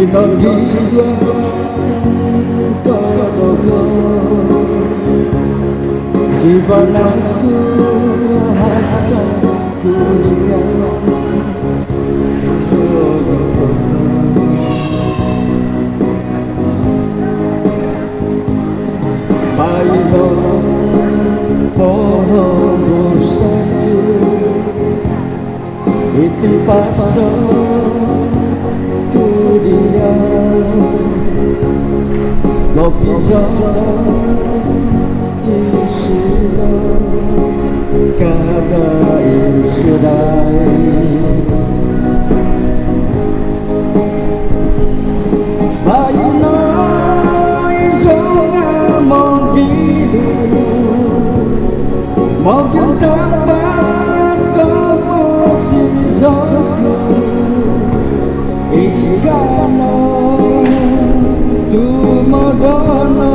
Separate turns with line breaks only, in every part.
Inogidwa Todogo Jivanaku Hasan Kunia Paino Poho Busaku Iti paso Tudia Gopi Zono Isuno Kada Isudai Paino Izonga Mogidu Mogin Tapat Komo Sizonku Ikano Tumodono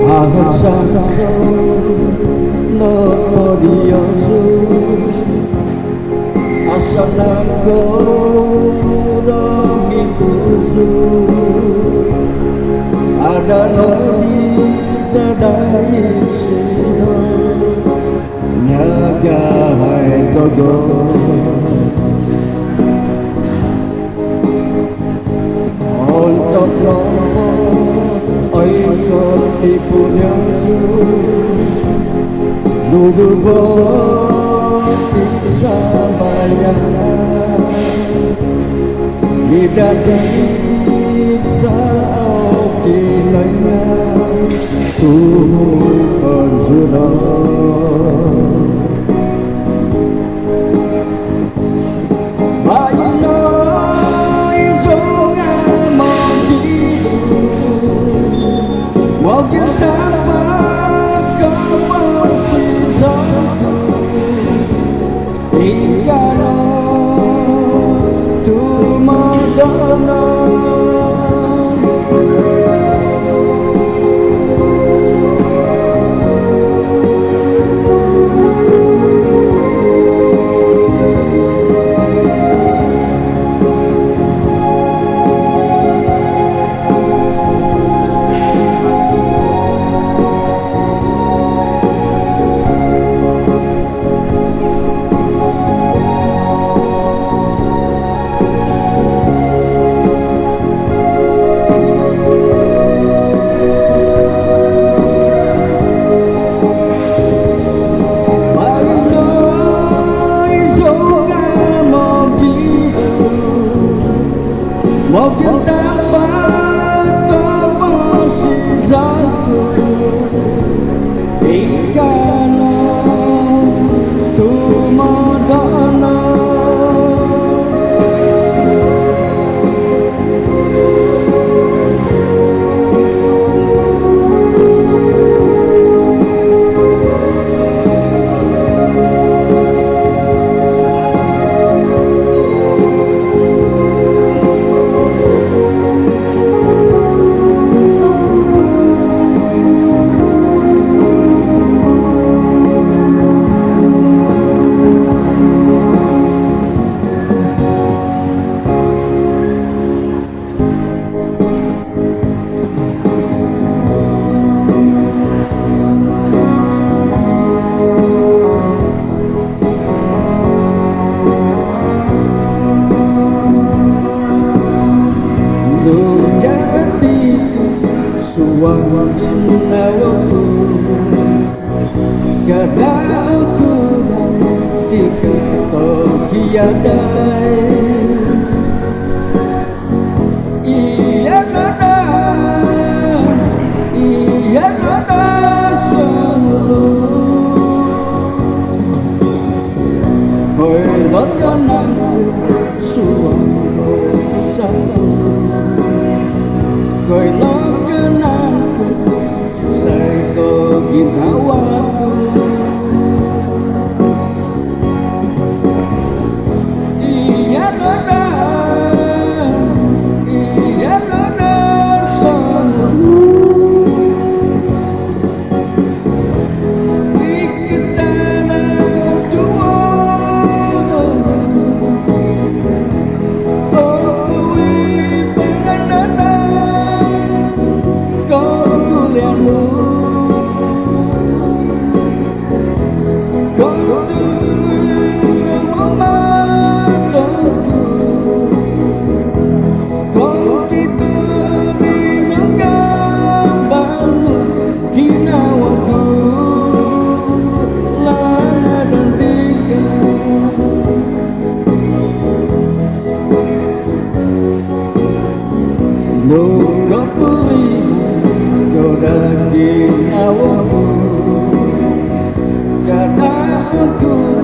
Ahasanso no odiosu Asanako no mikusu Ada no izadai shino Nagai togo Ontok nopo Oikot ipunya su Nudubo Tiksabayana Bidadit sa Okinaya Tuhul Konsuno Baino Izonga Mogidu Mogin Tapat Komo Sizonku Ikano Tumodono Mogin Tapat Komo Sizonku Ikano Tumodono Suwangin nawaku Kada ukuran Dikato kiadai Iya nada Semulu Koi lokananku Suwangku satu Koi lokananku Saiko ginawaku Iya nada Luka pulih goda ginawaku karena aku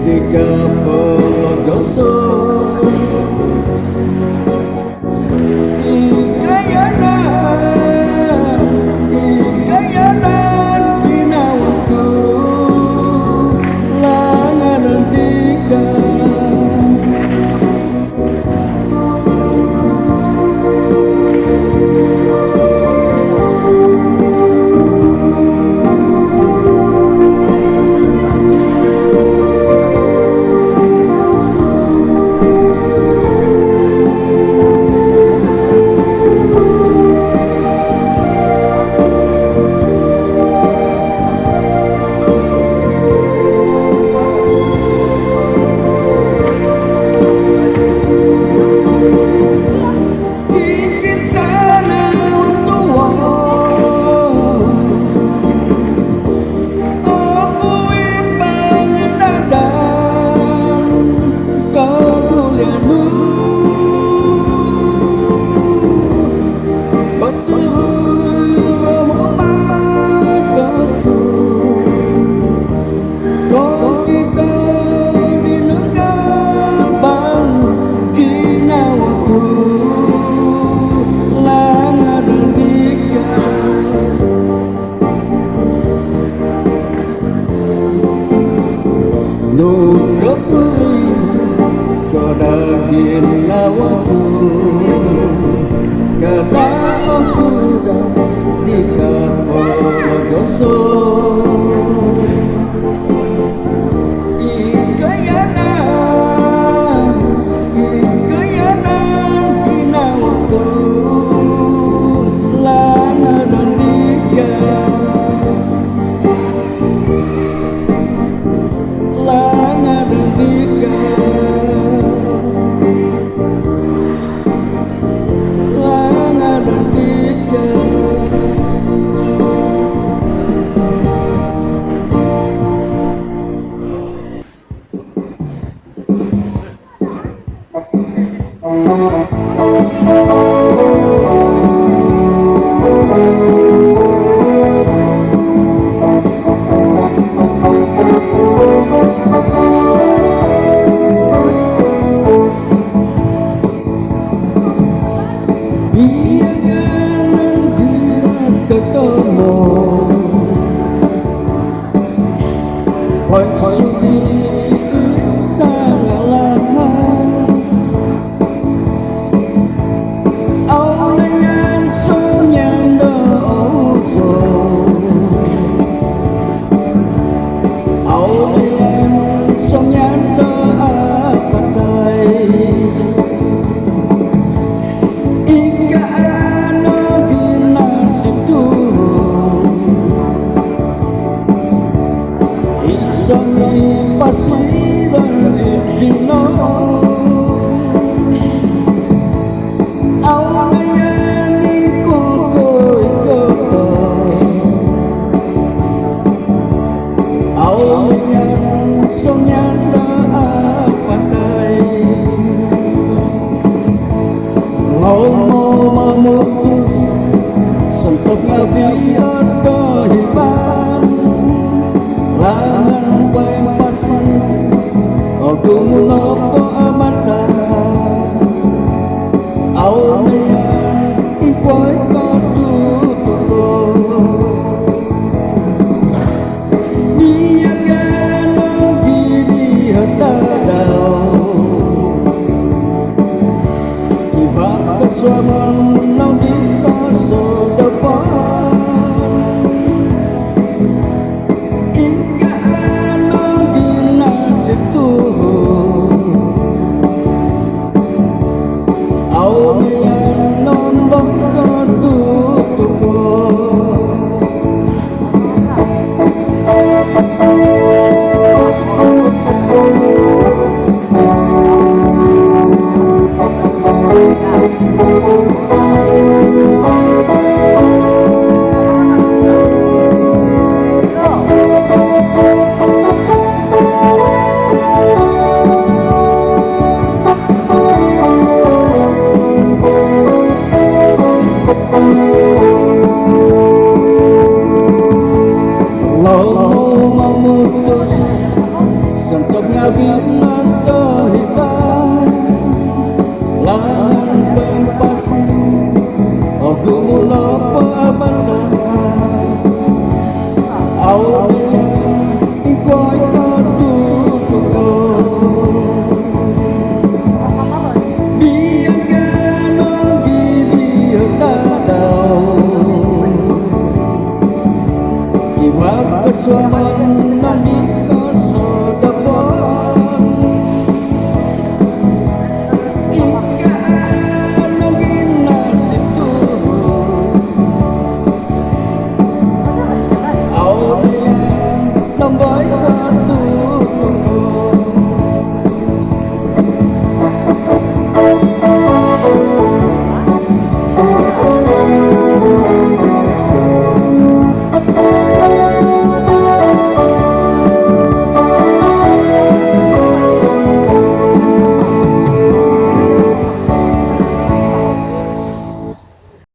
di kapologoso ikayanan ginawaku langanan dika Luka pulih goda ginawaku kata aku di kapologoso ikayanan ginawaku langanan dika Sentuh ngabiar kehidupan langan bae pasti aku menopo amata aunaya ipoi katutuko niagana giri hatadao kibak keswaman nogi kaso depan ika nogi nasib Tuhan aunian nombok katutuko
Thank you.
binatang hitam lahan tempat